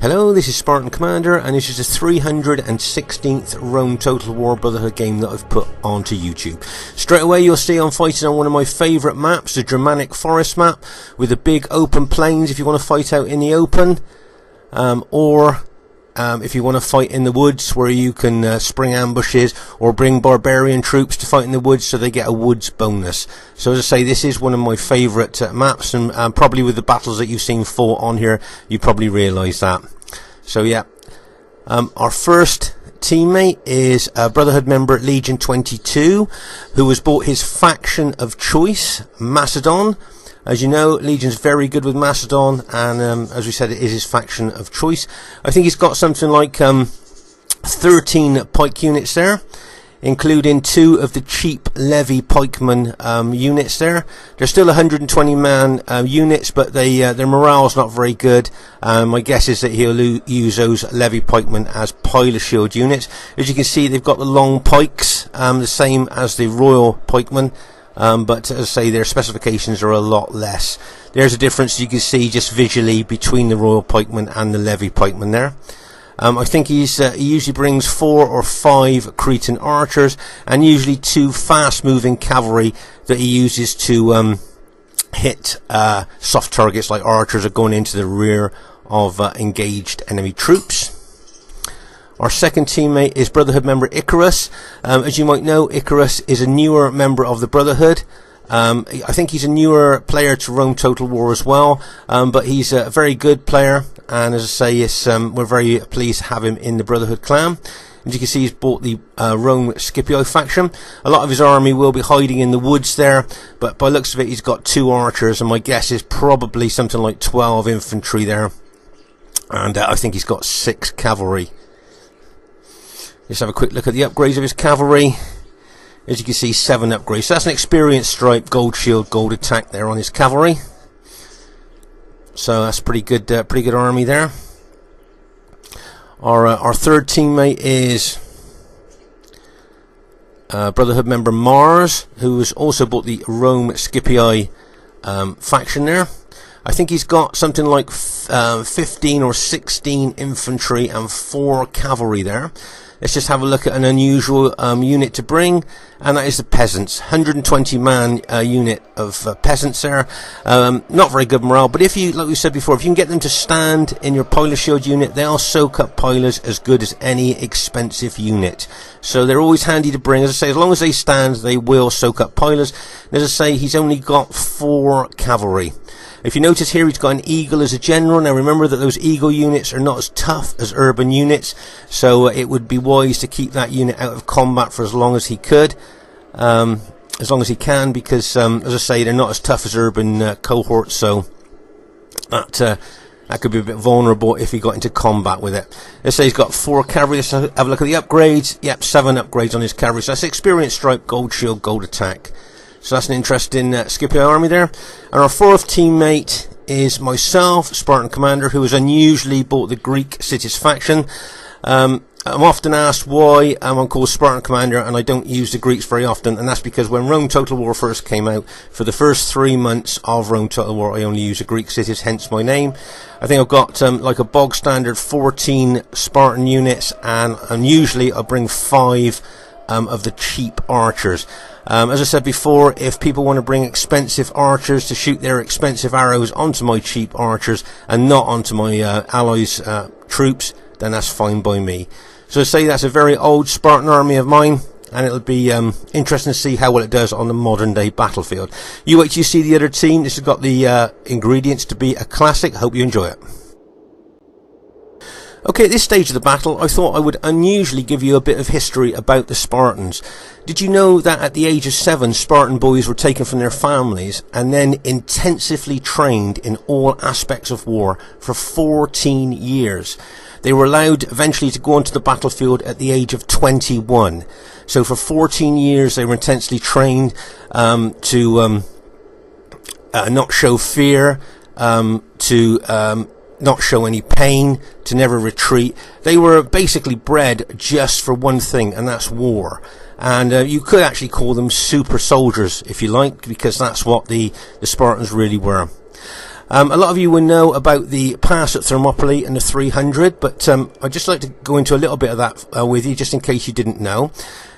Hello, this is Spartan Commander, and this is the 316th Rome Total War Brotherhood game that I've put onto YouTube. Straight away you'll see I'm fighting on one of my favourite maps, the Germanic Forest map, with the big open plains if you want to fight out in the open, or if you want to fight in the woods where you can spring ambushes or bring barbarian troops to fight in the woods so they get a woods bonus. So as I say, this is one of my favourite maps, and probably with the battles that you've seen fought on here you probably realise that. So yeah, our first teammate is a Brotherhood member at Legion 22 who has bought his faction of choice, Macedon. As you know, Legion's very good with Macedon, and as we said, it is his faction of choice. I think he's got something like 13 pike units there, including 2 of the cheap levy pikemen units there. They're still 120 man units, but their morale's not very good. My guess is that he'll use those levy pikemen as pilot shield units. As you can see, they've got the long pikes, the same as the royal pikemen. But as I say, their specifications are a lot less. There's a difference you can see just visually between the royal pikemen and the levy pikemen there. I think he usually brings 4 or 5 Cretan archers, and usually 2 fast moving cavalry that he uses to hit soft targets like archers are going into the rear of engaged enemy troops. Our second teammate is Brotherhood member Icarus. As you might know, Icarus is a newer member of the Brotherhood. I think he's a newer player to Rome Total War as well, but he's a very good player, and as I say, yes, we're very pleased to have him in the Brotherhood clan. As you can see, he's bought the Rome Scipio faction. A lot of his army will be hiding in the woods there, but by looks of it he's got 2 archers, and my guess is probably something like 12 infantry there, and I think he's got 6 cavalry. Let's have a quick look at the upgrades of his cavalry. As you can see, 7 upgrades. So that's an experience stripe, gold shield, gold attack there on his cavalry. So that's pretty good army there. Our third teammate is Brotherhood member Mars, who has also bought the Rome Scipii faction there. I think he's got something like 15 or 16 infantry and 4 cavalry there. Let's just have a look at an unusual unit to bring, and that is the peasants. 120 man unit of peasants there. Not very good morale, but if you, like we said before, if you can get them to stand in your pilot shield unit, they'll soak up pilers as good as any expensive unit. So they're always handy to bring. As I say, as long as they stand, they will soak up pilers. And as I say, he's only got 4 cavalry. If you notice here, he's got an eagle as a general. Now remember that those eagle units are not as tough as urban units, so it would be wise to keep that unit out of combat for as long as he could, as long as he can, because as I say, they're not as tough as urban cohorts, so that could be a bit vulnerable if he got into combat with it. Let's say he's got 4 cavalry. Let's have a look at the upgrades. Yep, 7 upgrades on his cavalry. So that's experience stripe, gold shield, gold attack. So that's an interesting Scipio army there. And our 4th teammate is myself, Spartan Commander, who has unusually bought the Greek cities faction. I'm often asked why I'm called Spartan Commander and I don't use the Greeks very often, and that's because when Rome Total War first came out, for the first 3 months of Rome Total War I only used the Greek cities, hence my name. I think I've got like a bog standard 14 Spartan units, and usually I bring 5 of the cheap archers. As I said before, if people want to bring expensive archers to shoot their expensive arrows onto my cheap archers and not onto my allies' troops, then that's fine by me. So I say that's a very old Spartan army of mine, and it'll be interesting to see how well it does on the modern day battlefield. You wait till you see the other team. This has got the ingredients to be a classic. Hope you enjoy it. Okay, at this stage of the battle, I thought I would unusually give you a bit of history about the Spartans. Did you know that at the age of 7, Spartan boys were taken from their families and then intensively trained in all aspects of war for 14 years? They were allowed eventually to go onto the battlefield at the age of 21. So for 14 years they were intensely trained to not show fear, to not show any pain, to never retreat. They were basically bred just for one thing, and that's war. And you could actually call them super soldiers if you like, because that's what the Spartans really were. A lot of you will know about the pass at Thermopylae and the 300, but I'd just like to go into a little bit of that with you, just in case you didn't know.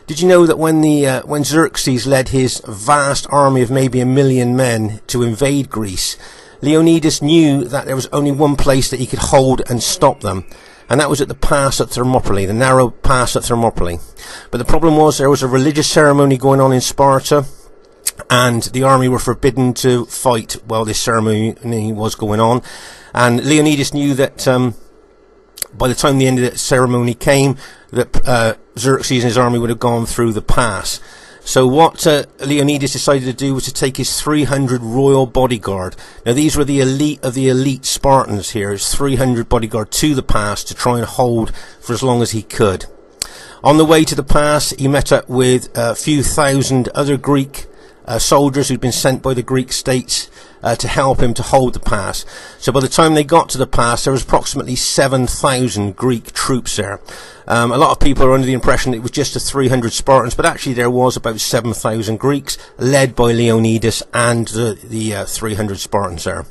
Did you know that when Xerxes led his vast army of maybe 1 million men to invade Greece, Leonidas knew that there was only one place that he could hold and stop them, and that was at the pass at Thermopylae, the narrow pass at Thermopylae. But the problem was there was a religious ceremony going on in Sparta, and the army were forbidden to fight while this ceremony was going on. And Leonidas knew that by the time the end of the ceremony came, that Xerxes and his army would have gone through the pass. So what Leonidas decided to do was to take his 300 royal bodyguard. Now these were the elite of the elite Spartans here, his 300 bodyguard, to the pass to try and hold for as long as he could. On the way to the pass, he met up with a few thousand other Greek soldiers who'd been sent by the Greek states to help him to hold the pass. So by the time they got to the pass, there was approximately 7,000 Greek troops there. A lot of people are under the impression it was just the 300 Spartans, but actually there was about 7,000 Greeks, led by Leonidas and the 300 Spartans there.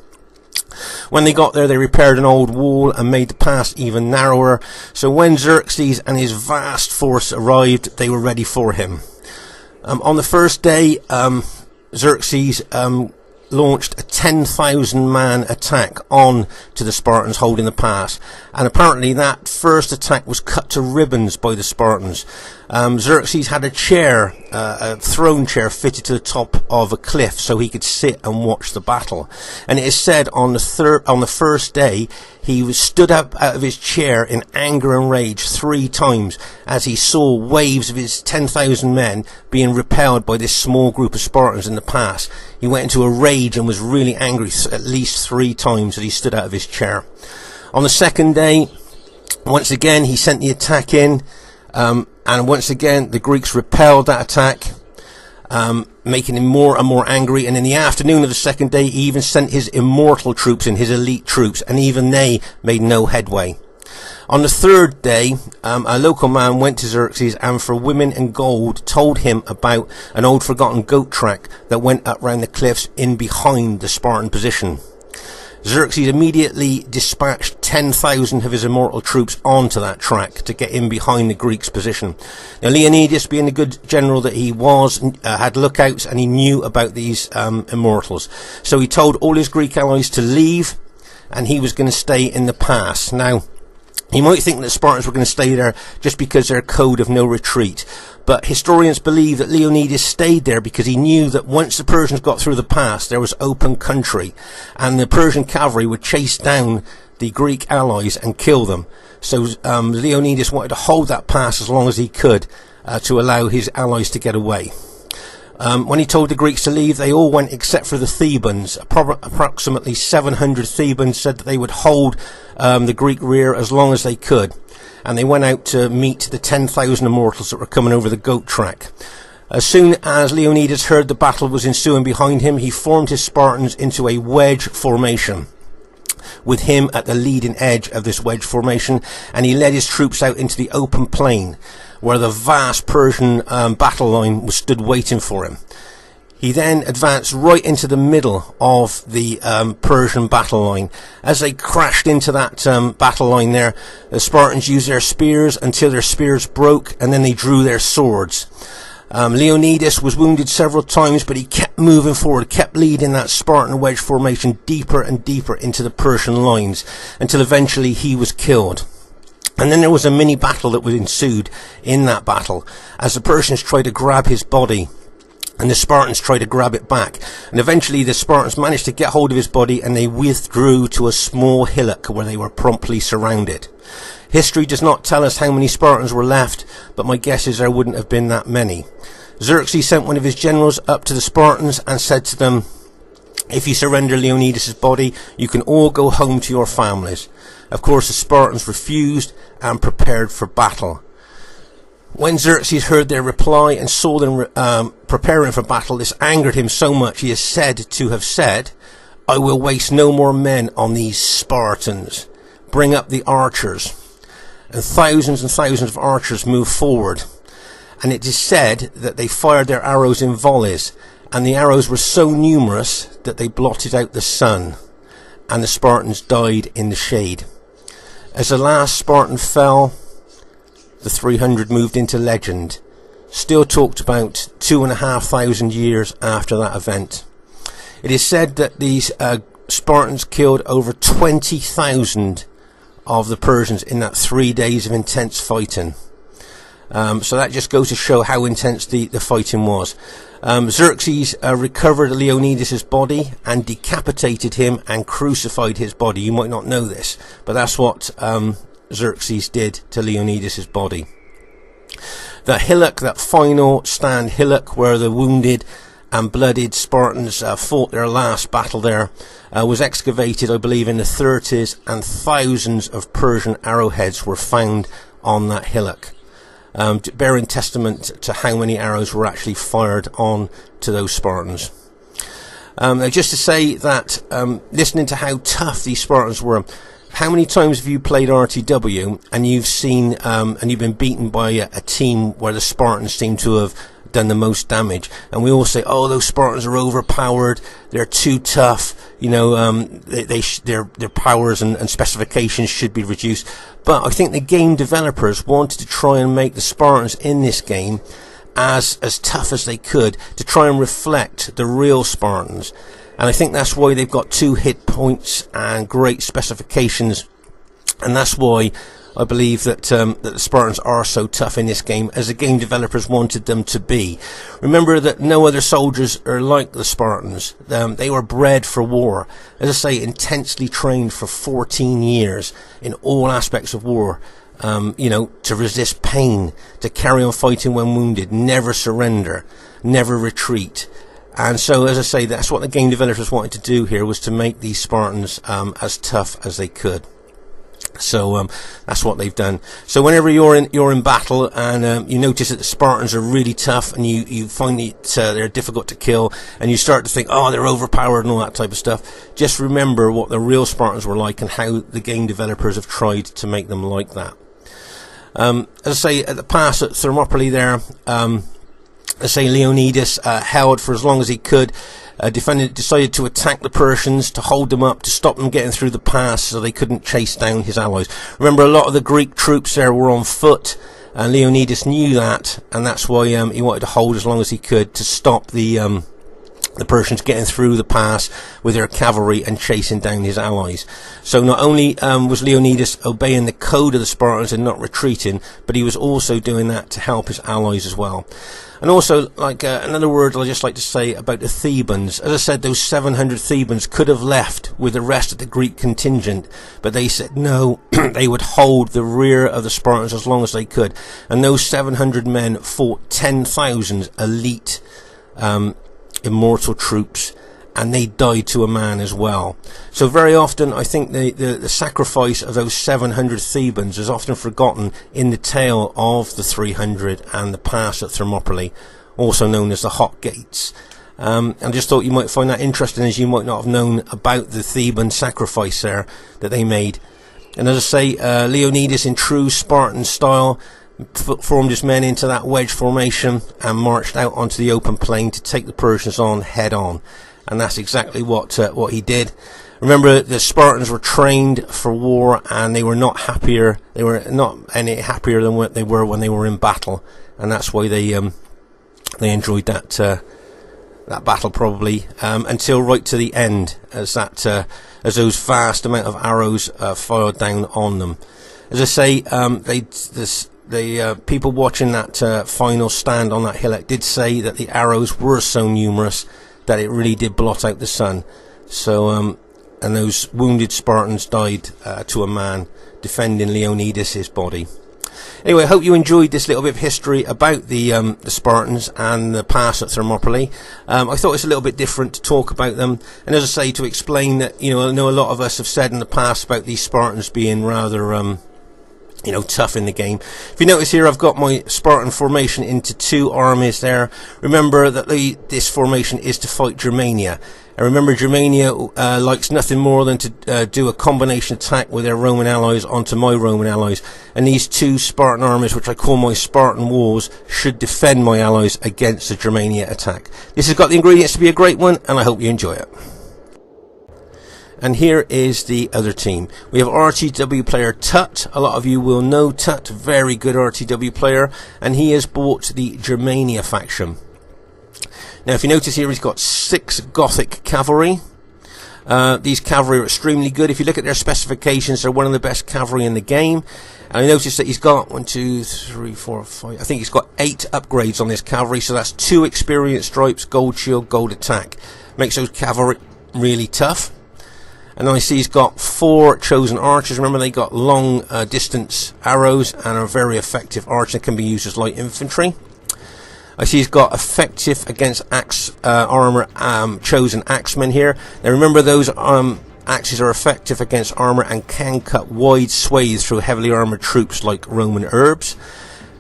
When they got there, they repaired an old wall and made the pass even narrower. So when Xerxes and his vast force arrived, they were ready for him. On the first day, Xerxes launched a 10,000 man attack on to the Spartans holding the pass, and apparently that first attack was cut to ribbons by the Spartans. Xerxes had a chair, a throne chair, fitted to the top of a cliff so he could sit and watch the battle. And it is said on the first day he was stood up out of his chair in anger and rage 3 times as he saw waves of his 10,000 men being repelled by this small group of Spartans in the pass. He went into a rage and was really angry at least 3 times as he stood out of his chair. On the second day, once again he sent the attack in, and once again the Greeks repelled that attack, making him more and more angry. And in the afternoon of the second day, he even sent his immortal troops in, his elite troops, and even they made no headway. On the third day, a local man went to Xerxes and for women and gold told him about an old forgotten goat track that went up round the cliffs in behind the Spartan position. Xerxes immediately dispatched 10,000 of his immortal troops onto that track to get in behind the Greeks' position. Now Leonidas, being the good general that he was, had lookouts and he knew about these immortals. So he told all his Greek allies to leave, and he was going to stay in the pass. Now, you might think that the Spartans were going to stay there just because their code of no retreat, but historians believe that Leonidas stayed there because he knew that once the Persians got through the pass, there was open country, and the Persian cavalry would chase down the Greek allies and kill them. So Leonidas wanted to hold that pass as long as he could to allow his allies to get away. When he told the Greeks to leave, they all went except for the Thebans. Approximately 700 Thebans said that they would hold the Greek rear as long as they could, and they went out to meet the 10,000 immortals that were coming over the goat track. As soon as Leonidas heard the battle was ensuing behind him, he formed his Spartans into a wedge formation, with him at the leading edge of this wedge formation, and he led his troops out into the open plain where the vast Persian battle line was stood waiting for him. He then advanced right into the middle of the Persian battle line. As they crashed into that battle line there, the Spartans used their spears until their spears broke, and then they drew their swords. Leonidas was wounded several times, but he kept moving forward, kept leading that Spartan wedge formation deeper and deeper into the Persian lines, until eventually he was killed. And then there was a mini battle that was ensued in that battle, as the Persians tried to grab his body and the Spartans tried to grab it back. And eventually the Spartans managed to get hold of his body, and they withdrew to a small hillock where they were promptly surrounded. History does not tell us how many Spartans were left, but my guess is there wouldn't have been that many. Xerxes sent one of his generals up to the Spartans and said to them, "If you surrender Leonidas' body, you can all go home to your families." Of course, the Spartans refused and prepared for battle. When Xerxes heard their reply and saw them preparing for battle, this angered him so much he is said to have said, "I will waste no more men on these Spartans. Bring up the archers." And thousands of archers moved forward. And it is said that they fired their arrows in volleys, and the arrows were so numerous that they blotted out the sun. and the Spartans died in the shade. As the last Spartan fell, the 300 moved into legend, still talked about 2,500 years after that event. It is said that these Spartans killed over 20,000 of the Persians in that 3 days of intense fighting. So that just goes to show how intense the fighting was. Xerxes recovered Leonidas' body and decapitated him and crucified his body. You might not know this, but that's what Xerxes did to Leonidas' body. The hillock, that final stand hillock where the wounded and blooded Spartans fought their last battle there, was excavated, I believe, in the 30s, and thousands of Persian arrowheads were found on that hillock, bearing testament to how many arrows were actually fired on to those Spartans. Just to say that, listening to how tough these Spartans were, how many times have you played RTW and you've seen and you've been beaten by a team where the Spartans seem to have done the most damage, and we all say, oh, those Spartans are overpowered, they're too tough, you know, their powers and specifications should be reduced. But I think the game developers wanted to try and make the Spartans in this game as tough as they could, to try and reflect the real Spartans. And I think that's why they've got 2 hit points and great specifications, and that's why I believe that the Spartans are so tough in this game, as the game developers wanted them to be. Remember that no other soldiers are like the Spartans. They were bred for war. As I say, intensely trained for 14 years in all aspects of war. You know, to resist pain, to carry on fighting when wounded, never surrender, never retreat. And so, as I say, that's what the game developers wanted to do here, was to make these Spartans as tough as they could. So that's what they've done. So whenever you're in battle and you notice that the Spartans are really tough, and you find that they're difficult to kill, and you start to think, oh, they're overpowered and all that type of stuff, just remember what the real Spartans were like and how the game developers have tried to make them like that. As I say, at the pass at Thermopylae there, let's say Leonidas held for as long as he could. Decided to attack the Persians, to hold them up, to stop them getting through the pass so they couldn't chase down his allies. Remember, a lot of the Greek troops there were on foot, and Leonidas knew that, and that's why he wanted to hold as long as he could to stop the Persians getting through the pass with their cavalry and chasing down his allies. So not only was Leonidas obeying the code of the Spartans and not retreating, but he was also doing that to help his allies as well. And also, like another word I'd just like to say about the Thebans. As I said, those 700 Thebans could have left with the rest of the Greek contingent, but they said no, they would hold the rear of the Spartans as long as they could. And those 700 men fought 10,000 elite immortal troops, and they died to a man as well. So very often I think the sacrifice of those 700 Thebans is often forgotten in the tale of the 300 and the pass at Thermopylae, also known as the Hot Gates. I just thought you might find that interesting, as you might not have known about the Theban sacrifice there that they made. And as I say, Leonidas, in true Spartan style, formed his men into that wedge formation and marched out onto the open plain to take the Persians on head on. And that's exactly what he did. Remember, the Spartans were trained for war, and they were not happier. They were not any happier than what they were when they were in battle, and that's why they enjoyed that battle probably until right to the end, as those vast amount of arrows fired down on them. As I say, the people watching that final stand on that hillock did say that the arrows were so numerous that it really did blot out the sun. So, and those wounded Spartans died to a man, defending Leonidas' body. Anyway, I hope you enjoyed this little bit of history about the Spartans and the pass at Thermopylae. I thought it's a little bit different to talk about them, and as I say, to explain that, you know, I know a lot of us have said in the past about these Spartans being rather tough in the game. If you notice here, I've got my Spartan formation into 2 armies there. Remember that this formation is to fight Germania. And remember, Germania likes nothing more than to do a combination attack with their Roman allies onto my Roman allies. And these 2 Spartan armies, which I call my Spartan Wars, should defend my allies against the Germania attack. This has got the ingredients to be a great one, and I hope you enjoy it. And here is the other team. We have RTW player Tut. A lot of you will know Tut, very good RTW player, and he has bought the Germania faction. Now if you notice here, he's got 6 Gothic cavalry. These cavalry are extremely good. If you look at their specifications, they're one of the best cavalry in the game. And I noticed that he's got 1, 2, 3, 4, 5. I think he's got 8 upgrades on this cavalry. So that's 2 experience stripes, gold shield, gold attack. Makes those cavalry really tough. And I see he's got 4 chosen archers. Remember, they got long distance arrows and are very effective archers that can be used as light infantry. I see he's got effective against axe armor chosen axemen here. Now remember, those axes are effective against armor and can cut wide swathes through heavily armored troops like Roman herbs.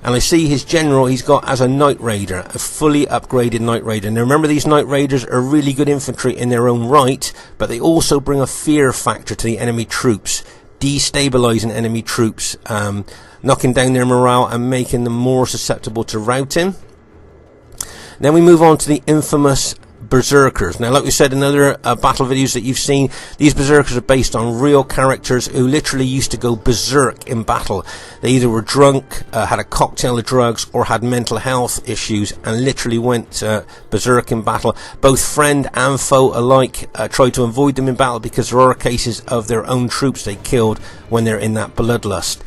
And I see his general, he's got as a Knight Raider, a fully upgraded Knight Raider. Now remember, these Knight Raiders are really good infantry in their own right, but they also bring a fear factor to the enemy troops, destabilizing enemy troops, knocking down their morale and making them more susceptible to routing. Then we move on to the infamous Berserkers. Now, like we said in other battle videos that you've seen, these Berserkers are based on real characters who literally used to go berserk in battle. They either were drunk, had a cocktail of drugs, or had mental health issues and literally went berserk in battle. Both friend and foe alike tried to avoid them in battle because there are cases of their own troops they killed when they're in that bloodlust.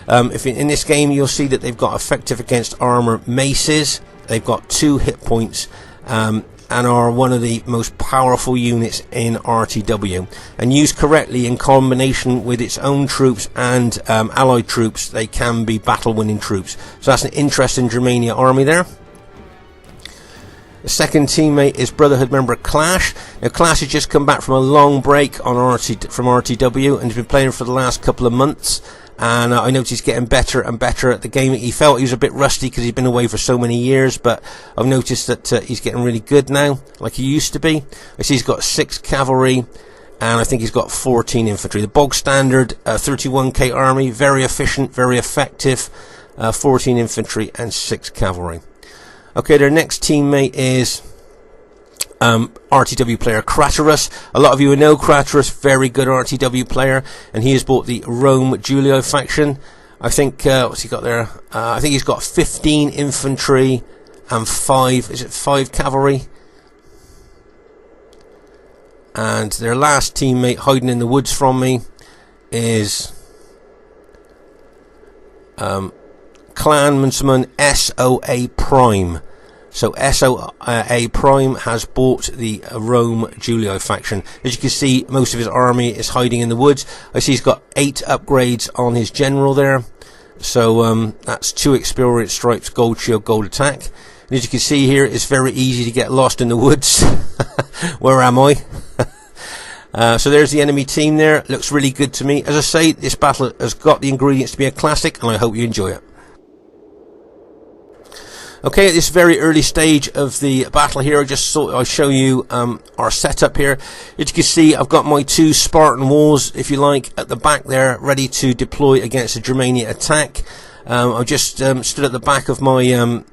If in this game, you'll see that they've got effective against armor maces. They've got 2 hit points. And are one of the most powerful units in RTW, and used correctly in combination with its own troops and allied troops, they can be battle winning troops. So that's an interesting Germania army there. The second teammate is Brotherhood member Clash. Now Clash has just come back from a long break on from RTW and has been playing for the last couple of months. And I noticed he's getting better and better at the game. He felt he was a bit rusty because he's been away for so many years, but I've noticed that he's getting really good now, like he used to be. I see he's got 6 cavalry, and I think he's got 14 infantry. The bog standard 31k army, very efficient, very effective, 14 infantry and 6 cavalry. Okay, their next teammate is RTW player Craterus. A lot of you will know Craterus, very good RTW player, and he has bought the Rome Julio faction. I think what's he got there? I think he's got 15 infantry and 5 cavalry. And their last teammate hiding in the woods from me is Clansman SOA Prime. So SOA Prime has bought the Rome Julio faction. As you can see, most of his army is hiding in the woods. I see he's got 8 upgrades on his general there. So that's 2 experience stripes, gold shield, gold attack. And as you can see here, it's very easy to get lost in the woods. Where am I? So there's the enemy team there. Looks really good to me. As I say, this battle has got the ingredients to be a classic, and I hope you enjoy it. Okay, at this very early stage of the battle here, I just thought I'd show you our setup here. As you can see, I've got my 2 Spartan walls, if you like, at the back there, ready to deploy against a Germania attack. I just stood at the back of my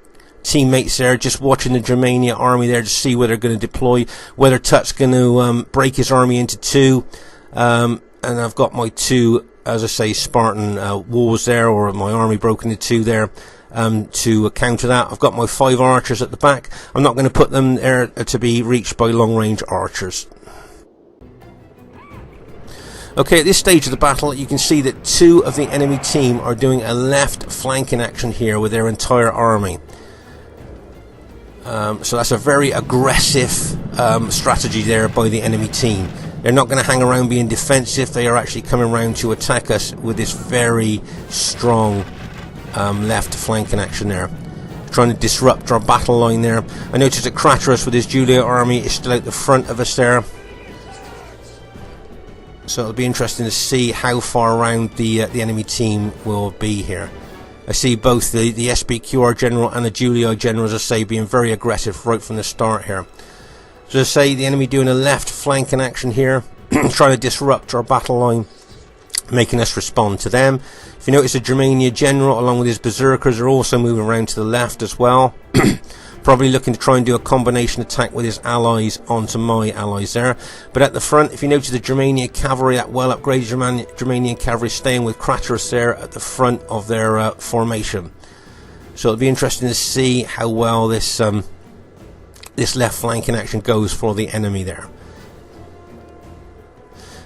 teammates there, just watching the Germania army there to see where they're going to deploy, whether Tut's going to break his army into 2. And I've got my 2, as I say, Spartan walls there, or my army broken into 2 there. To counter that, I've got my 5 archers at the back. I'm not going to put them there to be reached by long range archers. Okay, at this stage of the battle, you can see that 2 of the enemy team are doing a left flanking action here with their entire army. So that's a very aggressive strategy there by the enemy team. They're not going to hang around being defensive. They are actually coming around to attack us with this very strong left flanking action there, trying to disrupt our battle line there. I noticed that Craterus with his Julia army is still out the front of us there, so it'll be interesting to see how far around the enemy team will be here. I see both the SBQR general and the Julia general, as I say, being very aggressive right from the start here. So as I say, the enemy doing a left flanking action here, trying to disrupt our battle line, making us respond to them. If you notice, the Germania general along with his berserkers are also moving around to the left as well. probably looking to try and do a combination attack with his allies onto my allies there. But at the front, if you notice the Germania cavalry, that well upgraded Germanian cavalry staying with Craterus there at the front of their formation. So it'll be interesting to see how well this this left flanking action goes for the enemy there.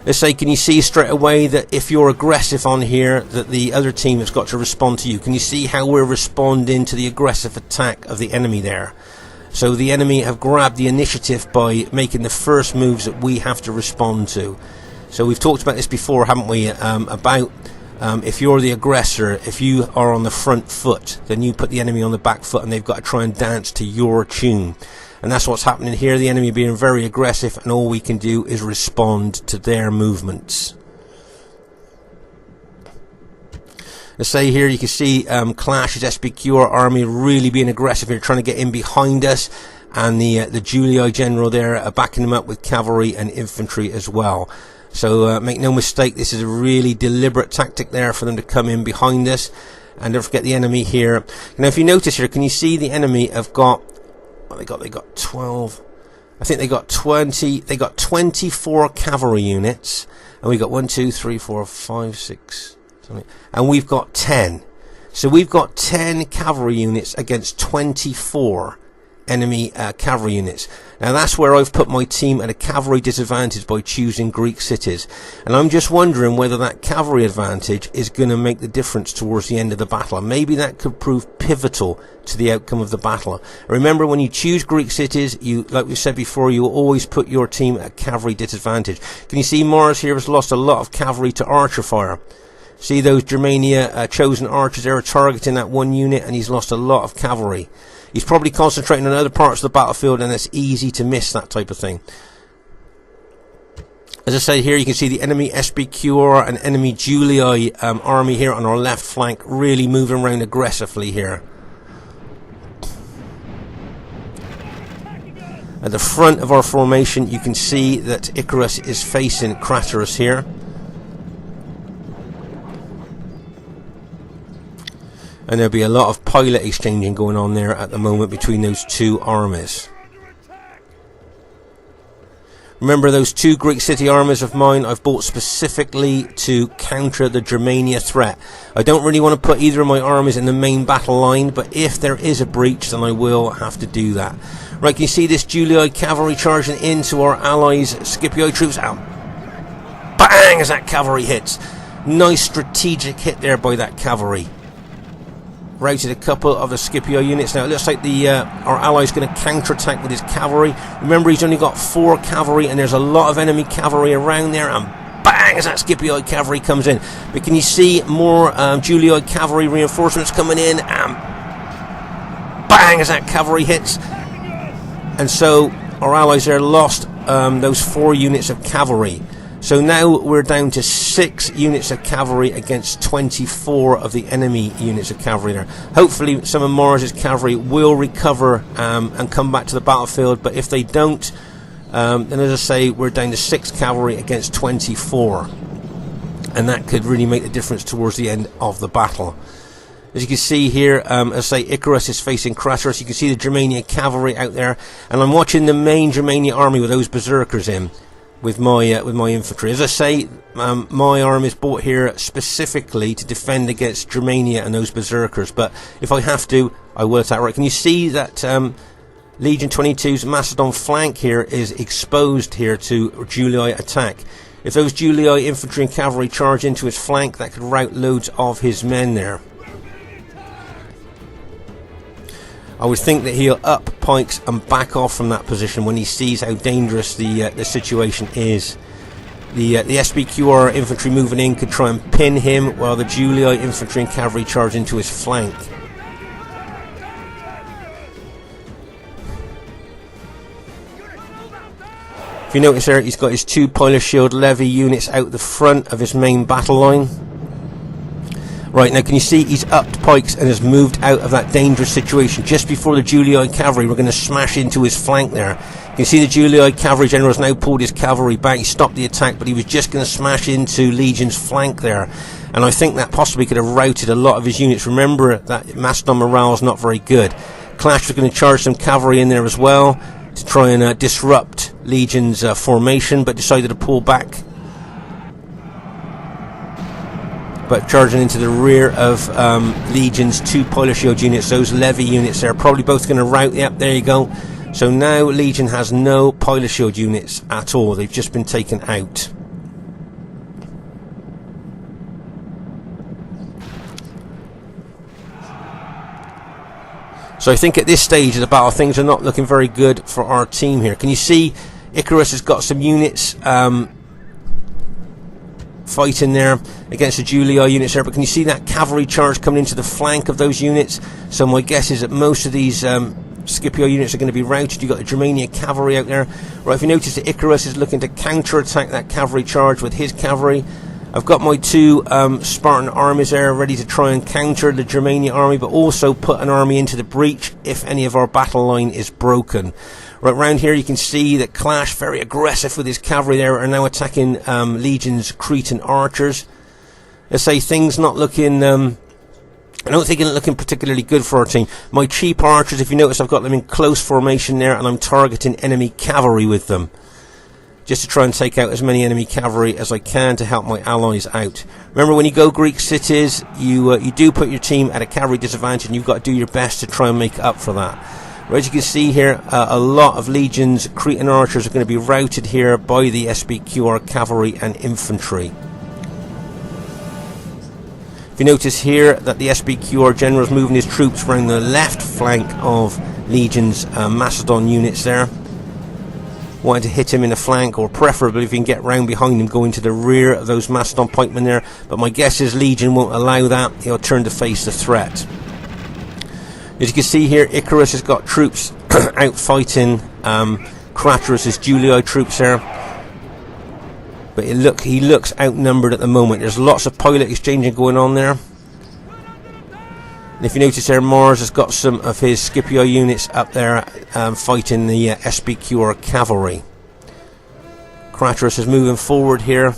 Let's say, can you see straight away that if you're aggressive on here, that the other team has got to respond to you? Can you see how we're responding to the aggressive attack of the enemy there? So the enemy have grabbed the initiative by making the first moves that we have to respond to. So we've talked about this before, haven't we? About if you're the aggressor, if you are on the front foot, then you put the enemy on the back foot and they've got to try and dance to your tune. And that's what's happening here. The enemy being very aggressive, and all we can do is respond to their movements. Let's say here you can see Clash's SBQR army really being aggressive here, trying to get in behind us, and the Julii general there are backing them up with cavalry and infantry as well. So make no mistake, this is a really deliberate tactic there for them to come in behind us. And don't forget the enemy here. Now if you notice here, can you see the enemy have got, they got 12, I think they got 20, they got 24 cavalry units, and we got 1, 2, 3, 4, 5, 6, and we've got 10. So we've got 10 cavalry units against 24 enemy cavalry units. Now that's where I've put my team at a cavalry disadvantage by choosing Greek cities, and I'm just wondering whether that cavalry advantage is going to make the difference towards the end of the battle. Maybe that could prove pivotal to the outcome of the battle. Remember, when you choose Greek cities, you, like we said before, you will always put your team at cavalry disadvantage. Can you see Mars here has lost a lot of cavalry to archer fire? See those Germania chosen archers there are targeting that one unit, and he's lost a lot of cavalry. He's probably concentrating on other parts of the battlefield, and it's easy to miss that type of thing. As I said here, you can see the enemy SBQR and enemy Julii army here on our left flank, really moving around aggressively here. At the front of our formation, you can see that Icarus is facing Craterus here. And there'll be a lot of pilot exchanging going on there at the moment between those two armies. Remember, those two Greek city armies of mine I've bought specifically to counter the Germania threat. I don't really want to put either of my armies in the main battle line, but if there is a breach, then I will have to do that. Right, can you see this Julii cavalry charging into our allies' Scipio troops? Out. Bang! As that cavalry hits. Nice strategic hit there by that cavalry. Routed a couple of the Scipio units. Now it looks like our ally's going to counterattack with his cavalry. Remember, he's only got 4 cavalry, and there's a lot of enemy cavalry around there, and bang, as that Scipio cavalry comes in. But can you see more Julii cavalry reinforcements coming in, and bang, as that cavalry hits. And so our allies there lost those 4 units of cavalry. So now we're down to 6 units of cavalry against 24 of the enemy units of cavalry there. Hopefully some of Mars's cavalry will recover and come back to the battlefield, but if they don't, then as I say, we're down to 6 cavalry against 24. And that could really make the difference towards the end of the battle. As you can see here, as I say, Icarus is facing Craterus. You can see the Germania cavalry out there, and I'm watching the main Germania army with those berserkers in. With my infantry. As I say, my army is bought here specifically to defend against Germania and those berserkers, but if I have to, I will attack. Right, can you see that Legion 22's Macedon flank here is exposed here to Julii attack? If those Julii infantry and cavalry charge into his flank, that could rout loads of his men there. I would think that he'll up pikes and back off from that position when he sees how dangerous the situation is. The SBQR infantry moving in could try and pin him, while the Julii infantry and cavalry charge into his flank. If you notice there, he's got his 2 Pilot Shield Levy units out the front of his main battle line. Right, now can you see he's upped pikes and has moved out of that dangerous situation. Just before the Julii cavalry were going to smash into his flank there. You can see the Julii cavalry general has now pulled his cavalry back. He stopped the attack, but he was just going to smash into Legion's flank there. And I think that possibly could have routed a lot of his units. Remember that Macedon morale is not very good. Clash was going to charge some cavalry in there as well to try and disrupt Legion's formation, but decided to pull back. But charging into the rear of Legion's 2 Pilot Shield units, those Levy units there, probably both going to rout. Yep, there you go. So now Legion has no Pilot Shield units at all. They've just been taken out. So I think at this stage of the battle, things are not looking very good for our team here. Can you see Icarus has got some units fighting there against the Julii units there, but can you see that cavalry charge coming into the flank of those units? So my guess is that most of these Scipio units are going to be routed. You've got the Germania cavalry out there. Right, if you notice that Icarus is looking to counter-attack that cavalry charge with his cavalry. I've got my 2 Spartan armies there ready to try and counter the Germania army, but also put an army into the breach if any of our battle line is broken. Right round here you can see that Clash, very aggressive with his cavalry there, are now attacking Legion's Cretan archers. Let's say things not looking, I don't think it's looking particularly good for our team. My cheap archers, if you notice, I've got them in close formation there, and I'm targeting enemy cavalry with them, just to try and take out as many enemy cavalry as I can to help my allies out. Remember, when you go Greek cities, you do put your team at a cavalry disadvantage, and you've got to do your best to try and make up for that. Right, as you can see here, a lot of Legion's Cretan archers are going to be routed here by the SBQR cavalry and infantry. If you notice here that the SBQR general is moving his troops around the left flank of Legion's Macedon units there. Wanting to hit him in the flank, or preferably if you can get round behind him, go into the rear of those Macedon pikemen there. But my guess is Legion won't allow that. He'll turn to face the threat. As you can see here, Icarus has got troops out fighting Craterus' Julii troops there. But he looks outnumbered at the moment. There's lots of pilot exchanging going on there. And if you notice there, Mars has got some of his Scipio units up there fighting the SBQR cavalry. Craterus is moving forward here,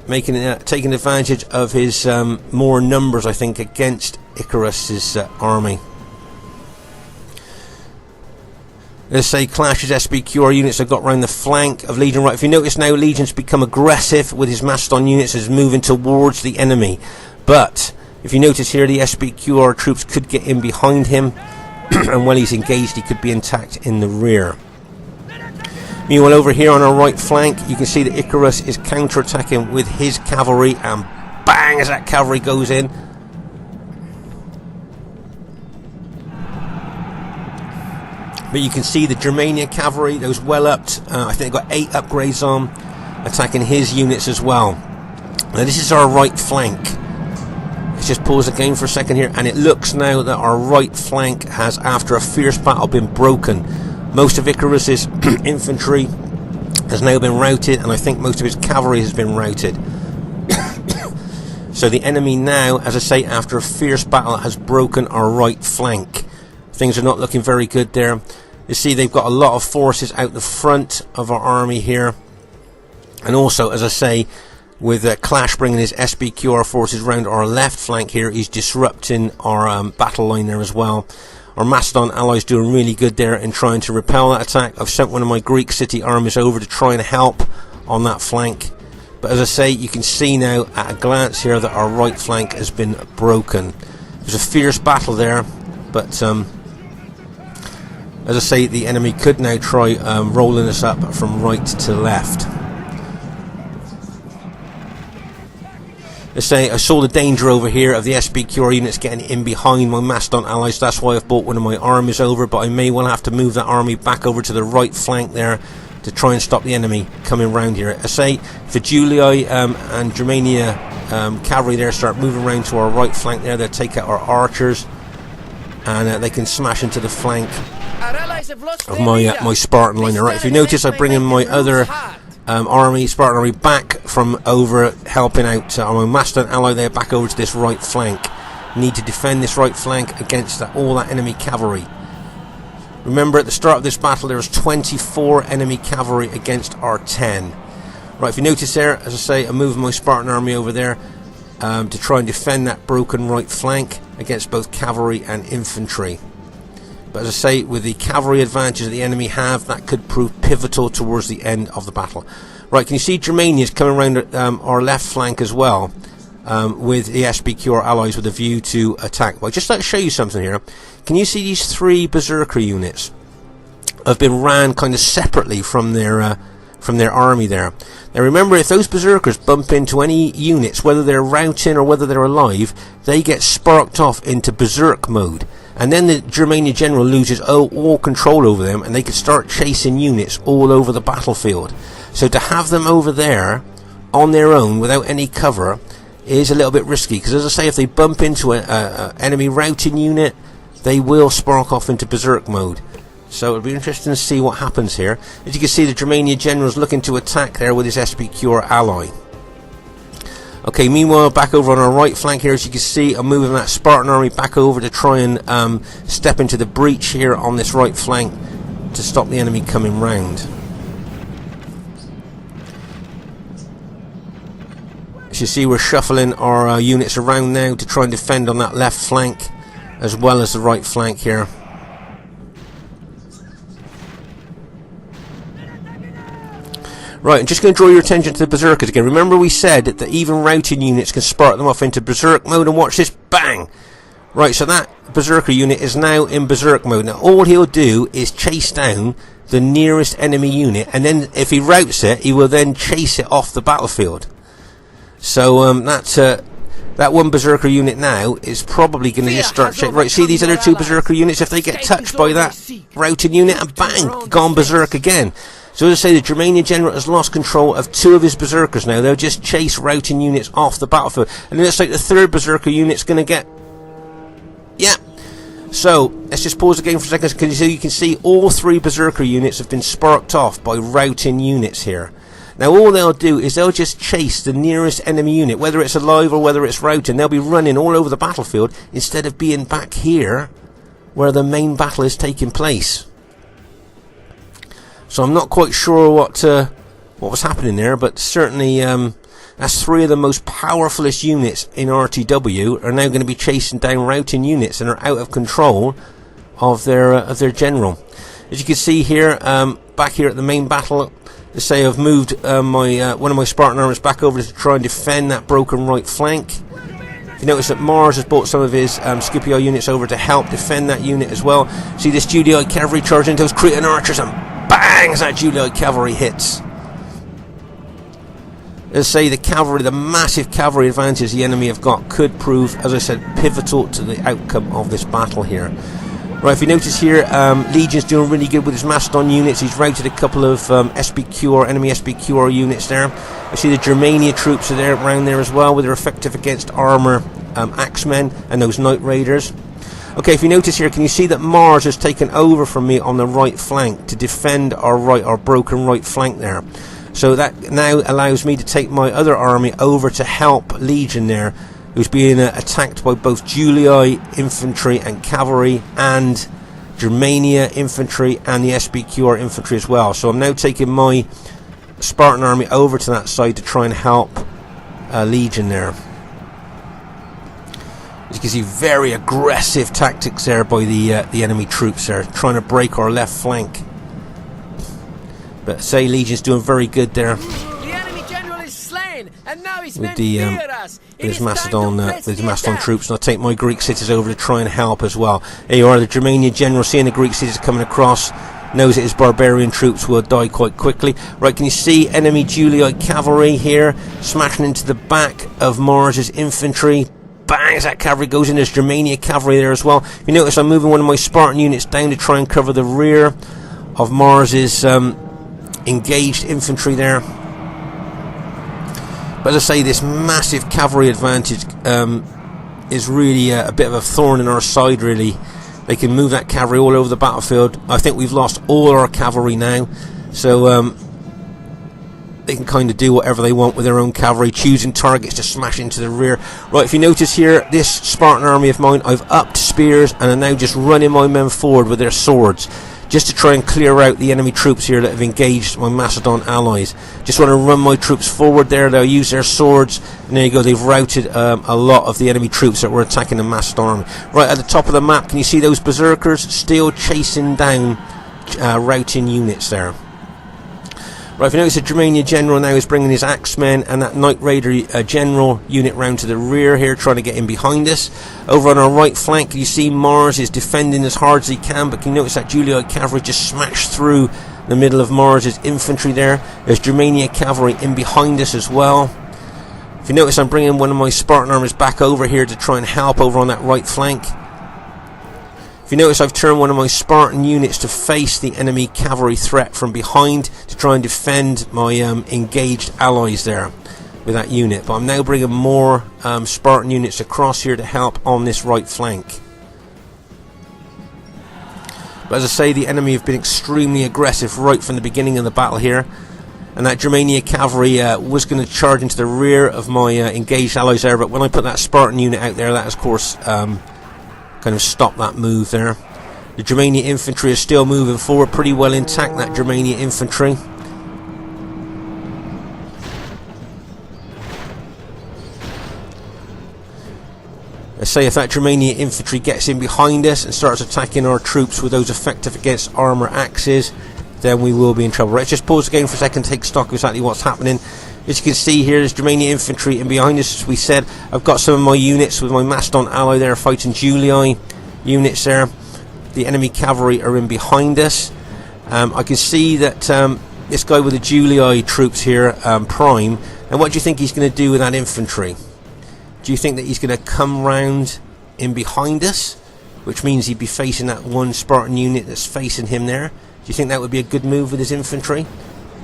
taking advantage of his more numbers, I think, against Icarus's army. Let's say Clash's SBQR units have got round the flank of Legion. Right, if you notice now, Legion's become aggressive with his Macedon units as moving towards the enemy. But if you notice here, the SBQR troops could get in behind him, and while he's engaged, he could be attacked in the rear. Meanwhile, over here on our right flank, you can see that Icarus is counter-attacking with his cavalry, and bang, as that cavalry goes in. But you can see the Germania cavalry, those well-upped, I think they've got 8 upgrades on, attacking his units as well. Now this is our right flank. Let's just pause the game for a second here, and it looks now that our right flank has, after a fierce battle, been broken. Most of Icarus's infantry has now been routed, and I think most of his cavalry has been routed. So the enemy now, as I say, after a fierce battle, has broken our right flank. Things are not looking very good there. You see they've got a lot of forces out the front of our army here. And also, as I say, with Clash bringing his SBQR forces round our left flank here, he's disrupting our battle line there as well. Our Macedon allies doing really good there in trying to repel that attack. I've sent one of my Greek city armies over to try and help on that flank. But as I say, you can see now at a glance here that our right flank has been broken. There's a fierce battle there, but as I say, the enemy could now try rolling us up from right to left. Let's say I saw the danger over here of the SBQR units getting in behind my Macedon allies. That's why I've brought one of my armies over, but I may well have to move that army back over to the right flank there to try and stop the enemy coming round here. I say if the Julii and Germania cavalry there start moving around to our right flank there, they'll take out our archers, and they can smash into the flank of my Spartan line. Right, if you notice, I bring in my other Spartan army back from over helping out my Macedon ally there, back over to this right flank. Need to defend this right flank against all that enemy cavalry. Remember, at the start of this battle there was 24 enemy cavalry against our 10. Right, if you notice there, as I say, I'm moving my Spartan army over there to try and defend that broken right flank against both cavalry and infantry. But as I say, with the cavalry advantage that the enemy have, that could prove pivotal towards the end of the battle. Right, can you see Germania is coming around our left flank as well, with the SBQ allies with a view to attack. Well, I'd just like to show you something here. Can you see these 3 berserker units have been ran kind of separately from their army there? Now remember, if those berserkers bump into any units, whether they're routing or whether they're alive, they get sparked off into berserk mode. And then the Germania general loses all control over them, and they could start chasing units all over the battlefield. So to have them over there on their own without any cover is a little bit risky, because as I say, if they bump into an enemy routing unit, they will spark off into berserk mode. So it'll be interesting to see what happens here. As you can see, the Germania general's looking to attack there with his SBQ ally. Okay, meanwhile, back over on our right flank here, as you can see, I'm moving that Spartan army back over to try and step into the breach here on this right flank to stop the enemy coming round. As you see, we're shuffling our units around now to try and defend on that left flank as well as the right flank here. Right, I'm just going to draw your attention to the berserkers again. Remember we said that even routing units can spark them off into berserk mode, and watch this, bang! Right, so that berserker unit is now in berserk mode. Now all he'll do is chase down the nearest enemy unit, and then if he routs it, he will then chase it off the battlefield. So that one berserker unit now is probably going to just start chasing. Right, see these other 2 berserker units, if they get touched by that routing unit, and bang, gone berserk again. So as I say, the Germanian general has lost control of 2 of his berserkers now. They'll just chase routing units off the battlefield. And then it's like the 3rd berserker unit's going to get... Yeah. So, let's just pause the game for a second, because you can see all 3 berserker units have been sparked off by routing units here. Now all they'll do is they'll just chase the nearest enemy unit, whether it's alive or whether it's routing. They'll be running all over the battlefield instead of being back here where the main battle is taking place. So I'm not quite sure what was happening there, but certainly that's 3 of the most powerfulest units in RTW are now going to be chasing down routing units and are out of control of their general. As you can see here, back here at the main battle, let's say I've moved one of my Spartan armors back over to try and defend that broken right flank. You notice that Mars has brought some of his Scipio units over to help defend that unit as well. See this Julii cavalry charge into those Cretan archers, and bang, that Julii cavalry hits. As I say, the cavalry, the massive cavalry advantage the enemy have got could prove, as I said, pivotal to the outcome of this battle here. Right, if you notice here, Legion's doing really good with his Macedon units. He's routed a couple of enemy SBQR units there. I see the Germania troops are there around there as well, with their effective against armour axemen and those Night Raiders. Okay, if you notice here, can you see that Mars has taken over from me on the right flank to defend our broken right flank there? So that now allows me to take my other army over to help Legion there, who's being attacked by both Julii infantry and cavalry, and Germania infantry and the SBQR infantry as well. So I'm now taking my Spartan army over to that side to try and help Legion there. As you can see, very aggressive tactics there by the enemy troops there, trying to break our left flank. But say Legion's doing very good there. The enemy general is slain, and now his with his Macedon troops, and I'll take my Greek cities over to try and help as well. There you are, the Germanian general, seeing the Greek cities coming across, knows that his barbarian troops will die quite quickly. Right, can you see enemy Julii cavalry here smashing into the back of Mars's infantry? Bang, as that cavalry goes in, there's Germania cavalry there as well. You notice I'm moving one of my Spartan units down to try and cover the rear of Mars's engaged infantry there. But as I say, this massive cavalry advantage is really a bit of a thorn in our side, really. They can move that cavalry all over the battlefield. I think we've lost all our cavalry now, so they can kind of do whatever they want with their own cavalry, choosing targets to smash into the rear. Right, if you notice here, this Spartan army of mine, I've upped spears and are now just running my men forward with their swords just to try and clear out the enemy troops here that have engaged my Macedon allies. Just want to run my troops forward there. They'll use their swords, and there you go, they've routed a lot of the enemy troops that were attacking the Macedon army. Right at the top of the map, can you see those berserkers still chasing down routing units there? Right, if you notice, the Germania general now is bringing his axemen and that Knight Raider general unit round to the rear here, trying to get in behind us. Over on our right flank, you see Mars is defending as hard as he can, but can you notice that Julii cavalry just smashed through the middle of Mars's infantry there? There's Germania cavalry in behind us as well. If you notice, I'm bringing one of my Spartan armies back over here to try and help over on that right flank. If you notice, I've turned one of my Spartan units to face the enemy cavalry threat from behind to try and defend my engaged allies there with that unit. But I'm now bringing more Spartan units across here to help on this right flank. But as I say, the enemy have been extremely aggressive right from the beginning of the battle here. And that Germania cavalry was going to charge into the rear of my engaged allies there. But when I put that Spartan unit out there, that of course kind of stop that move there. The Germania infantry is still moving forward, pretty well intact, that Germania infantry. Let's say if that Germania infantry gets in behind us and starts attacking our troops with those effective against armour axes, then we will be in trouble. Right, let's just pause the game for a second, take stock of exactly what's happening. As you can see here, there's Germania infantry in behind us, as we said. I've got some of my units with my Macedon ally there fighting Julii units there. The enemy cavalry are in behind us. I can see that this guy with the Julii troops here, Prime, and what do you think he's going to do with that infantry? Do you think that he's going to come round in behind us, which means he'd be facing that one Spartan unit that's facing him there? Do you think that would be a good move with his infantry?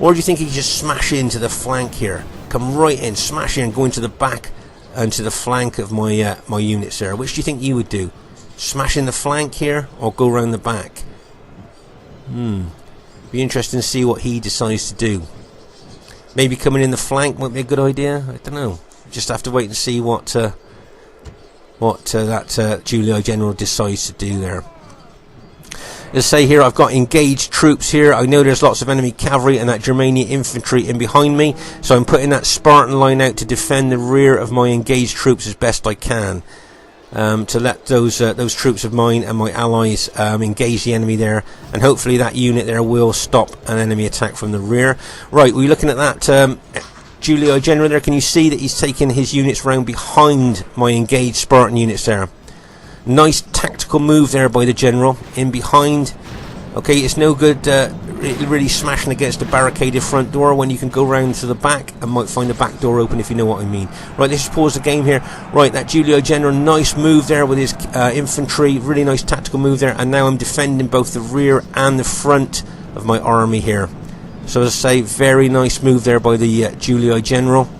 Or do you think he could just smash into the flank here? Come right in, smash in, and go into the back and to the flank of my my units there. Which do you think you would do? Smash in the flank here, or go around the back? Be interesting to see what he decides to do. Maybe coming in the flank might be a good idea. I don't know. Just have to wait and see what that Julii general decides to do there. Let's say here I've got engaged troops here. I know there's lots of enemy cavalry and that Germania infantry in behind me, so I'm putting that Spartan line out to defend the rear of my engaged troops as best I can, to let those troops of mine and my allies engage the enemy there, and hopefully that unit there will stop an enemy attack from the rear. Right, we're looking at that Julii general there. Can you see that he's taking his units round behind my engaged Spartan units there? Nice tactical move there by the general, in behind. Okay, it's no good really smashing against a barricaded front door when you can go round to the back and might find the back door open, if you know what I mean. Right, let's just pause the game here. Right, that Julii general, nice move there with his infantry, really nice tactical move there, and now I'm defending both the rear and the front of my army here. So as I say, very nice move there by the Julii general.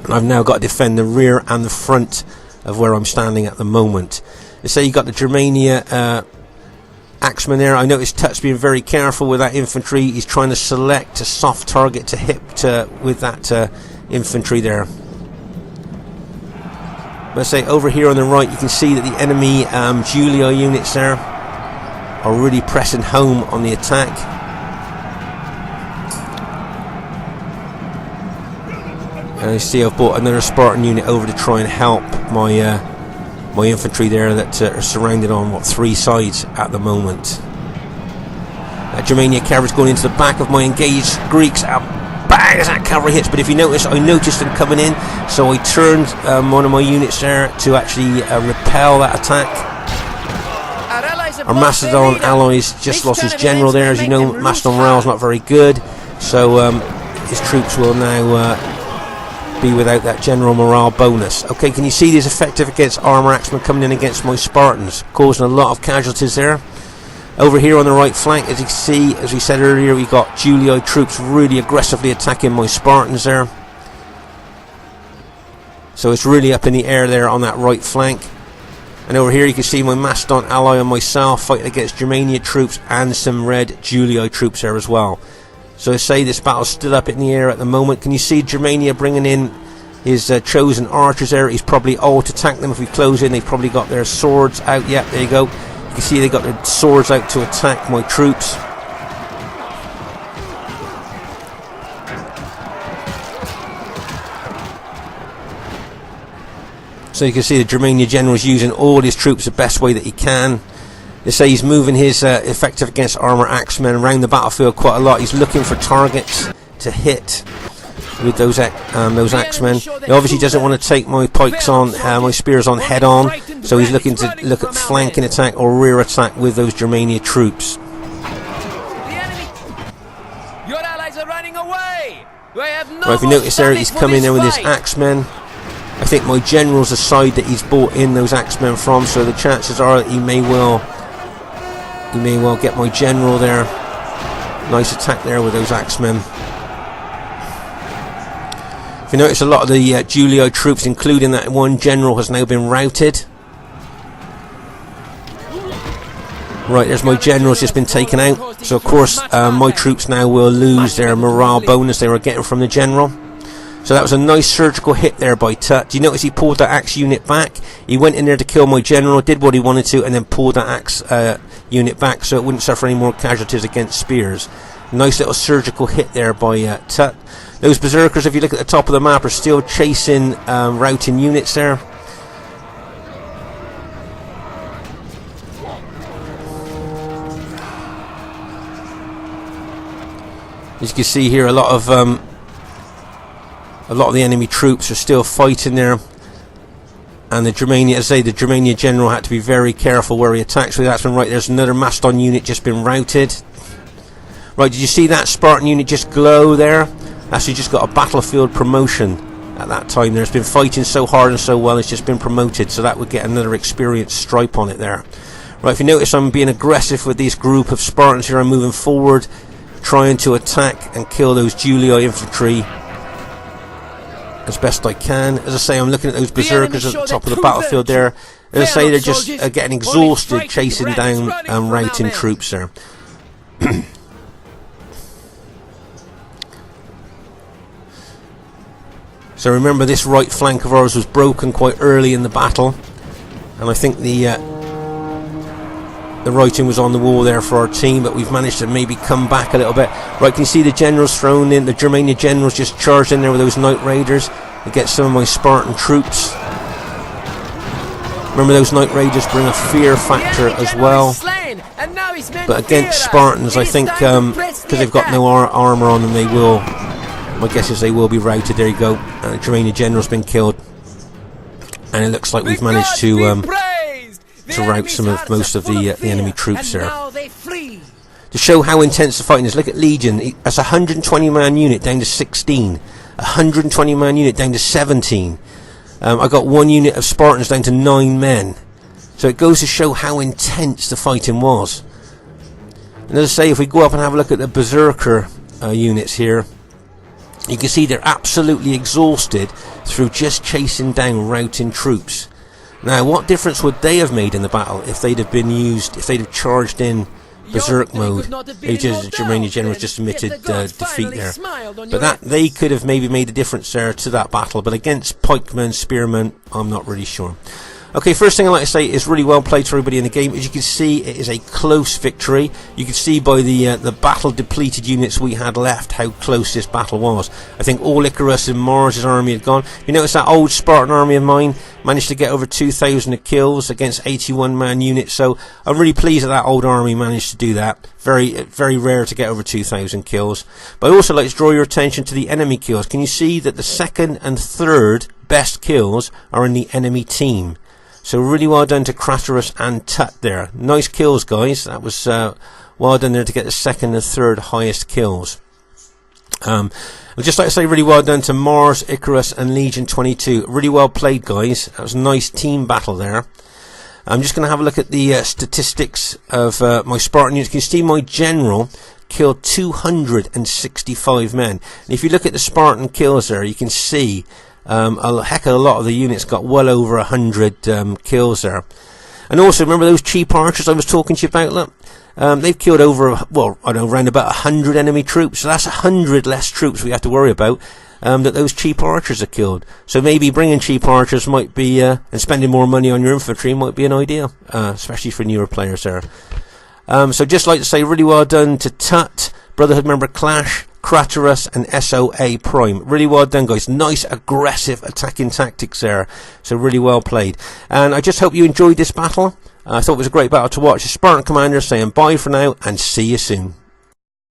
And I've now got to defend the rear and the front of where I'm standing at the moment. Let's say you got the Germania axeman there. I noticed Tut's being very careful with that infantry. He's trying to select a soft target to hit with that infantry there. Let's say over here on the right, you can see that the enemy Julii units there are really pressing home on the attack. And you see I've brought another Spartan unit over to try and help my my infantry there that are surrounded on 3 sides at the moment. That Germania cavalry's going into the back of my engaged Greeks. Bang, as that cavalry hits. But if you notice, I noticed them coming in, so I turned one of my units there to actually repel that attack. Our Macedon allies just lost his general there. As you know, Macedon morale's not very good, so his troops will now be without that general morale bonus. Okay, can you see these effective against armour axemen coming in against my Spartans, causing a lot of casualties there. Over here on the right flank, as you can see, as we said earlier, we got Julii troops really aggressively attacking my Spartans there. So it's really up in the air there on that right flank. And over here you can see my Macedon ally and myself fighting against Germania troops and some red Julii troops there as well. So I say this battle's still up in the air at the moment. Can you see Germania bringing in his chosen archers there? He's probably all to attack them. If we close in, they've probably got their swords out. Yeah, there you go. You can see they got their swords out to attack my troops. So you can see the Germania general is using all his troops the best way that he can. They say he's moving his effective against armour axemen around the battlefield quite a lot. He's looking for targets to hit with those axemen. He obviously doesn't want to take my pikes on, my spears on head on, so he's looking to look at flanking attack or rear attack with those Germania troops. Your allies are running away. Right, if you notice there, he's coming in with his axemen. I think my general's the side that he's brought in those axemen from, so the chances are that he may well get my general there. Nice attack there with those axemen. If you notice, a lot of the Julii troops, including that one general, has now been routed. Right, there's my general's just been taken out. So of course my troops now will lose their morale bonus they were getting from the general. So that was a nice surgical hit there by Tut. Do you notice he pulled that axe unit back? He went in there to kill my general, did what he wanted to, and then pulled that axe unit back so it wouldn't suffer any more casualties against spears. Nice little surgical hit there by Tut. Those berserkers, if you look at the top of the map, are still chasing routing units there. As you can see here, a lot of the enemy troops are still fighting there, and the Germania, as I say, the Germania general had to be very careful where he attacks with that. Right, there's another Macedon unit just been routed. Right, did you see that Spartan unit just glow there? Actually just got a battlefield promotion at that time there. It's been fighting so hard and so well, it's just been promoted, so that would get another experience stripe on it there. Right, if you notice, I'm being aggressive with this group of Spartans here. I'm moving forward, trying to attack and kill those Julii infantry as best I can. As I say, I'm looking at those berserkers at the top of the battlefield there. As I say, they're just getting exhausted chasing down routing troops there. So remember, this right flank of ours was broken quite early in the battle, and I think the writing was on the wall there for our team, but we've managed to maybe come back a little bit. Right, can you see the generals thrown in? The Germania generals just charged in there with those Night Raiders to get some of my Spartan troops. Remember, those Night Raiders bring a fear factor as well. But against Spartans, I think, because they've got no armour on them, they will... My guess is they will be routed. There you go. The Germania general's been killed, and it looks like we've managed to rout most of the enemy troops there. To show how intense the fighting is, look at Legion. That's a 120-man unit down to 16. 120-man unit down to 17. I got one unit of Spartans down to 9 men. So it goes to show how intense the fighting was. And as I say, if we go up and have a look at the Berserker units here, you can see they're absolutely exhausted through just chasing down routing troops. Now, what difference would they have made in the battle if they'd have been used, if they'd have charged in Berserk mode? The Germania generals just admitted defeat there. But that they could have maybe made a difference there to that battle. But against pikemen, spearmen, I'm not really sure. Okay, first thing I'd like to say is really well played to everybody in the game. As you can see, it is a close victory. You can see by the battle depleted units we had left how close this battle was. I think all Icarus and Mars' army had gone. You notice that old Spartan army of mine managed to get over 2,000 kills against 81-man units. So I'm really pleased that old army managed to do that. Very, very rare to get over 2,000 kills. But I'd also like to draw your attention to the enemy kills. Can you see that the second and third best kills are in the enemy team? So really well done to Craterus and Tut there. Nice kills, guys. That was well done there to get the second and third highest kills. I'd just like to say really well done to Mars, Icarus and Legion 22. Really well played, guys. That was a nice team battle there. I'm just going to have a look at the statistics of my Spartan units. You can see my general killed 265 men. And if you look at the Spartan kills there, you can see a heck of a lot of the units got well over 100 kills there. And also, remember those cheap archers I was talking to you about? Look, they've killed over, well, I don't know, around about 100 enemy troops. So that's 100 less troops we have to worry about. that those cheap archers are killed. So maybe bringing cheap archers might be, and spending more money on your infantry might be an idea, especially for newer players there. So just like to say, really well done to Tut, Brotherhood member Clash, Craterus and SOA Prime. Really well done, guys. Nice aggressive attacking tactics there. So really well played. And I just hope you enjoyed this battle. I thought it was a great battle to watch. The Spartan Commander saying bye for now and see you soon.